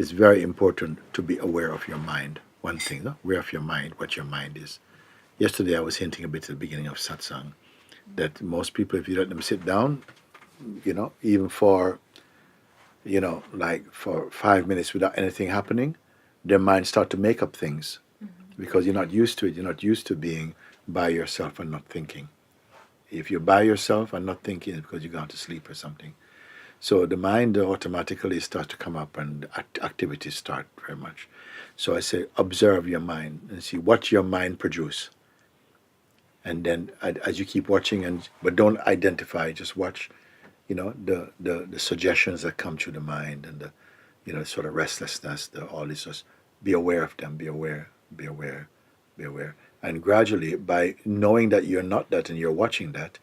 it's very important to be aware of your mind. One thing, no? Aware of your mind, what your mind is. Yesterday, I was hinting a bit at the beginning of satsang that most people, if you let them sit down, even for, like for 5 minutes without anything happening, their mind start to make up things because you're not used to it. You're not used to being by yourself and not thinking. If you're by yourself and not thinking, it's because you're going to sleep or something. So the mind automatically starts to come up and activities start very much. So I say, observe your mind and see what your mind produce. And then as you keep watching, but don't identify, just watch, the suggestions that come through the mind and the, sort of restlessness, all this, just be aware of them, be aware, be aware, be aware. And gradually, by knowing that you're not that and you're watching that,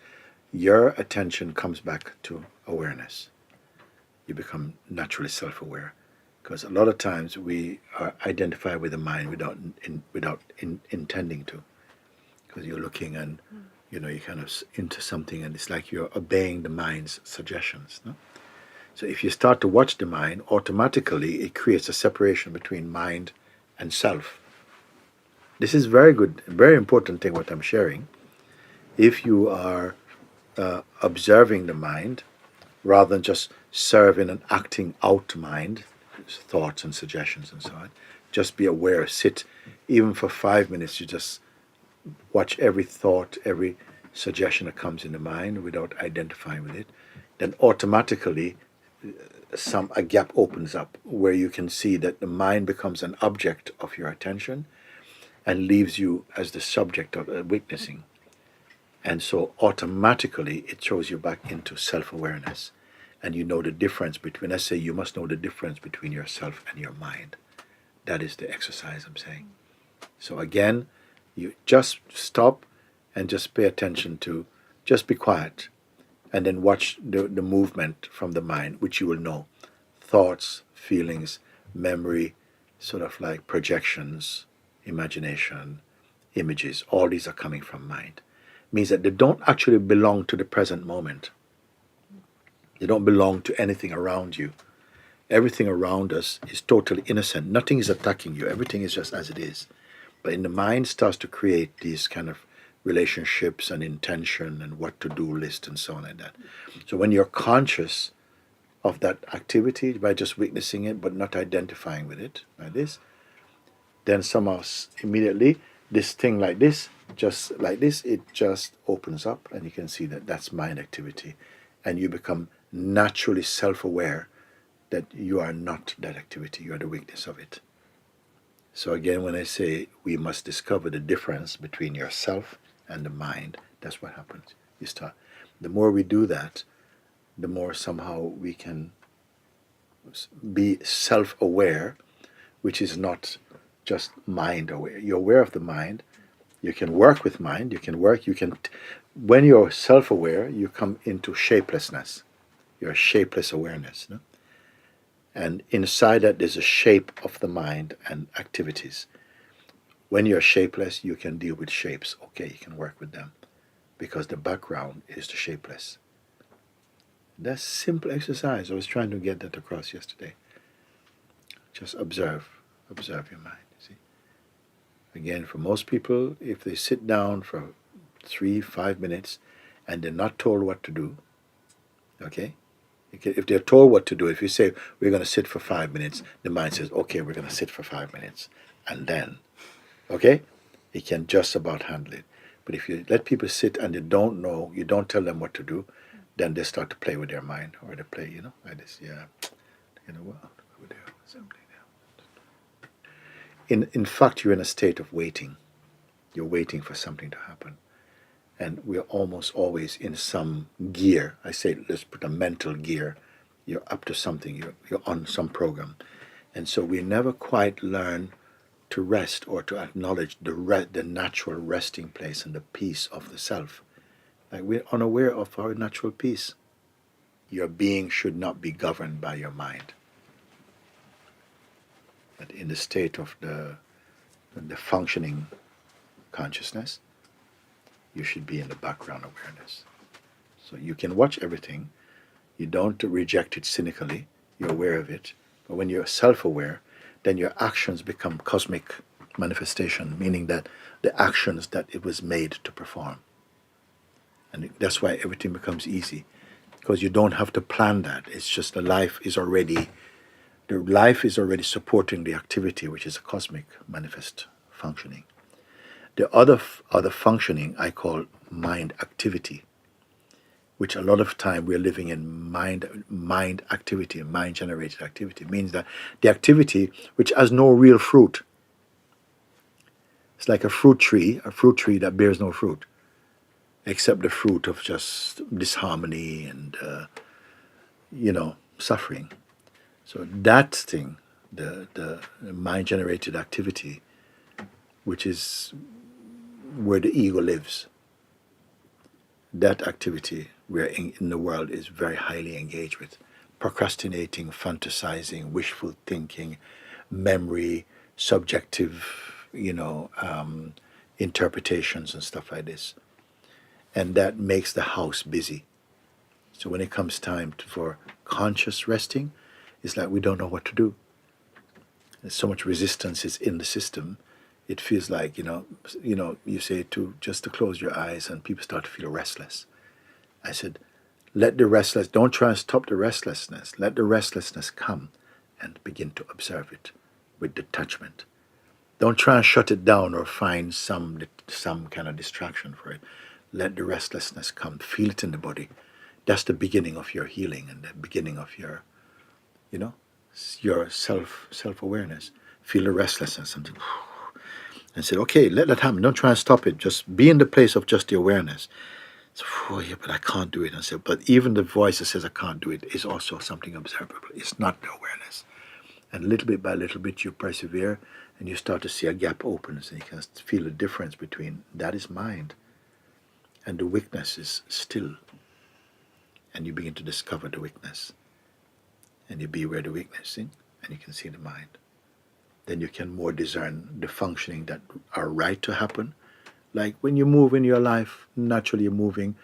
your attention comes back to awareness. You become naturally self-aware, because a lot of times we are identified with the mind without intending to, because you're looking and you're kind of into something and it's like you're obeying the mind's suggestions. No? So if you start to watch the mind, automatically it creates a separation between mind and self. This is very good, very important thing what I'm sharing. If you are observing the mind, rather than just serving and acting out mind, thoughts and suggestions and so on, just be aware, sit, even for 5 minutes, you just watch every thought, every suggestion that comes in the mind without identifying with it, then automatically a gap opens up where you can see that the mind becomes an object of your attention and leaves you as the subject of witnessing. And so automatically it throws you back into self-awareness. And you know the difference between, let's say you must know the difference between yourself and your mind. That is the exercise I'm saying. So again, you just stop and just pay attention to, just be quiet. And then watch the movement from the mind, which you will know. Thoughts, feelings, memory, sort of like projections, imagination, images, all these are coming from mind. Means that they don't actually belong to the present moment. They don't belong to anything around you. Everything around us is totally innocent. Nothing is attacking you. Everything is just as it is. But in the mind starts to create these kind of relationships and intention and what to do list and so on like that. So when you're conscious of that activity by just witnessing it but not identifying with it like this, then somehow immediately this thing like this, just like this, it just opens up and you can see that that's mind activity. And you become naturally self-aware that you are not that activity, you are the weakness of it. So again, when I say we must discover the difference between yourself and the mind, that's what happens. You start. The more we do that, the more somehow we can be self-aware, which is not just mind aware. You're aware of the mind. You can work with mind. When you're self-aware, you come into shapelessness. You're shapeless awareness. No? And inside that, there's a shape of the mind and activities. When you're shapeless, you can deal with shapes. Okay, you can work with them because the background is the shapeless. That's simple exercise. I was trying to get that across yesterday. Just observe your mind. See? Again, for most people, if they sit down for 3-5 minutes and they're not told what to do, okay? If they're told what to do, if you say, we're going to sit for 5 minutes, the mind says, okay, we're going to sit for 5 minutes. And then, okay, it can just about handle it. But if you let people sit and they don't know, you don't tell them what to do, then they start to play with their mind, or they play, like this, yeah, what, over there, something there. In fact, you're in a state of waiting. You're waiting for something to happen. And we're almost always in some gear. I say, let's put a mental gear. You're up to something. You're on some program. And so we never quite learn to rest or to acknowledge the natural resting place and the peace of the self. Like we're unaware of our natural peace. Your being should not be governed by your mind. But in the state of the functioning consciousness, you should be in the background awareness. So you can watch everything. You don't reject it cynically. You're aware of it. But when you're self-aware, then your actions become cosmic manifestation, meaning that the actions that it was made to perform. And that's why everything becomes easy, because you don't have to plan that. It's just the life is already supporting the activity, which is a cosmic manifest functioning. The other functioning I call mind activity, which a lot of time we're living in mind activity, mind generated activity. It means that the activity which has no real fruit. It's like a fruit tree that bears no fruit, except the fruit of just disharmony and suffering. So that thing, the mind generated activity, which is where the ego lives, that activity we're in the world is very highly engaged with. Procrastinating, fantasizing, wishful thinking, memory, subjective, interpretations and stuff like this. And that makes the house busy. So when it comes time for conscious resting, it's like we don't know what to do. There's so much resistance is in the system. It feels like, you say just to close your eyes and people start to feel restless. I said, don't try and stop the restlessness. Let the restlessness come and begin to observe it with detachment. Don't try and shut it down or find some kind of distraction for it. Let the restlessness come. Feel it in the body. That's the beginning of your healing and the beginning of your self-awareness. Feel the restlessness and say, okay, let that happen. Don't try and stop it. Just be in the place of just the awareness. So, oh yeah, but I can't do it. And say, but even the voice that says I can't do it is also something observable. It's not the awareness. And little bit by little bit you persevere and you start to see a gap opens and you can feel the difference between that is mind and the weakness is still. And you begin to discover the weakness. And you be where the weakness is, and you can see the mind. Then you can more discern the functioning that are right to happen. Like when you move in your life, naturally you're moving,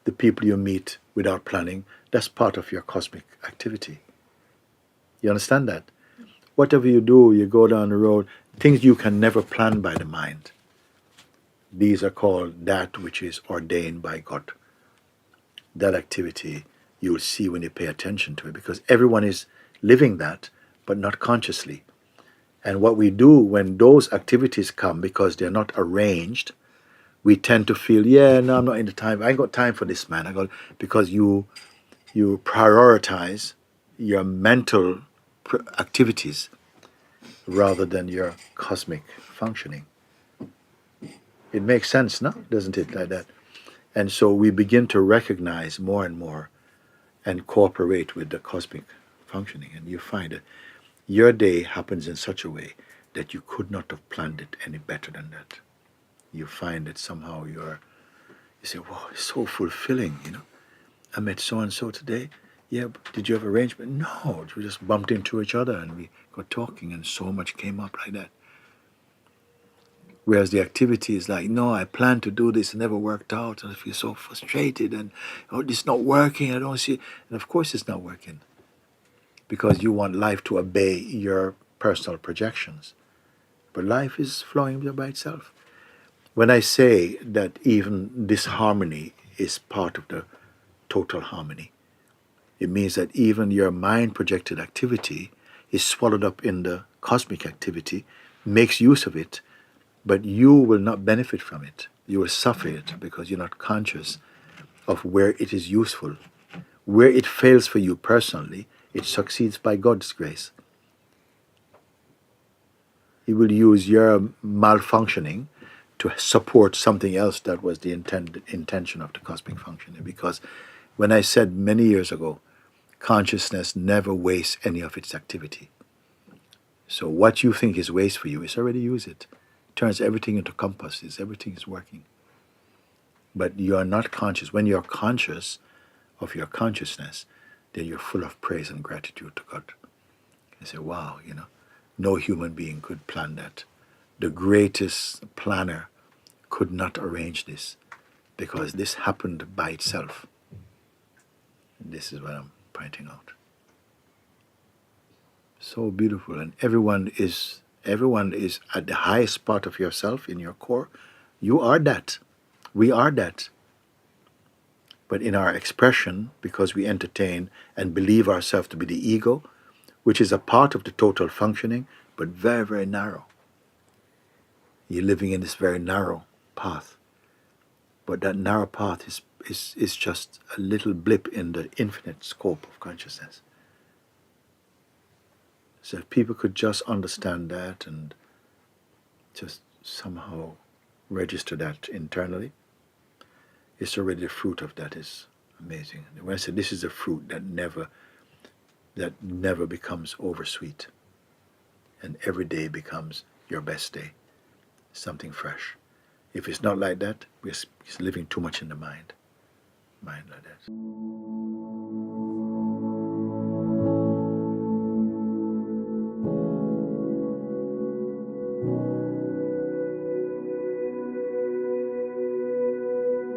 the people you meet without planning, that's part of your cosmic activity. You understand that? Whatever you do, you go down the road, things you can never plan by the mind. These are called that which is ordained by God. That activity you will see when you pay attention to it, because everyone is living that, but not consciously. And what we do when those activities come, because they're not arranged, we tend to feel, yeah, no, I'm not in the time. I ain't got time for this, man. Because you prioritize your mental activities rather than your cosmic functioning. It makes sense, no? Doesn't it, like that? And so we begin to recognize more and more and cooperate with the cosmic functioning. And you find that your day happens in such a way that you could not have planned it any better than that. You find that somehow you say, wow, it's so fulfilling, I met so-and-so today. Yeah, but did you have arrangement? No, we just bumped into each other and we got talking and so much came up like that. Whereas the activity is like, no, I planned to do this, it never worked out, and I feel so frustrated, and it's not working, I don't see. And of course it's not working, because you want life to obey your personal projections. But life is flowing by itself. When I say that even disharmony is part of the total harmony, it means that even your mind projected activity is swallowed up in the cosmic activity, makes use of it, but you will not benefit from it. You will suffer it because you're not conscious of where it is useful. Where it fails for you personally, it succeeds by God's grace. He will use your malfunctioning to support something else that was the intention of the cosmic functioning. Because when I said many years ago, consciousness never wastes any of its activity. So what you think is waste for you is already used. It turns everything into compasses. Everything is working. But you are not conscious. When you're conscious of your consciousness, then you're full of praise and gratitude to God. You say, wow, no human being could plan that. The greatest planner could not arrange this, because this happened by itself. This is what I'm pointing out. So beautiful. And everyone is at the highest part of yourself in your core. You are that. We are that. But in our expression, because we entertain and believe ourselves to be the ego, which is a part of the total functioning, but very, very narrow. You're living in this very narrow path. But that narrow path is just a little blip in the infinite scope of consciousness. So if people could just understand that and just somehow register that internally, it's already the fruit of that is amazing. When I say this is a fruit that never becomes oversweet, and every day becomes your best day, something fresh. If it's not like that, we're living too much in the mind like that.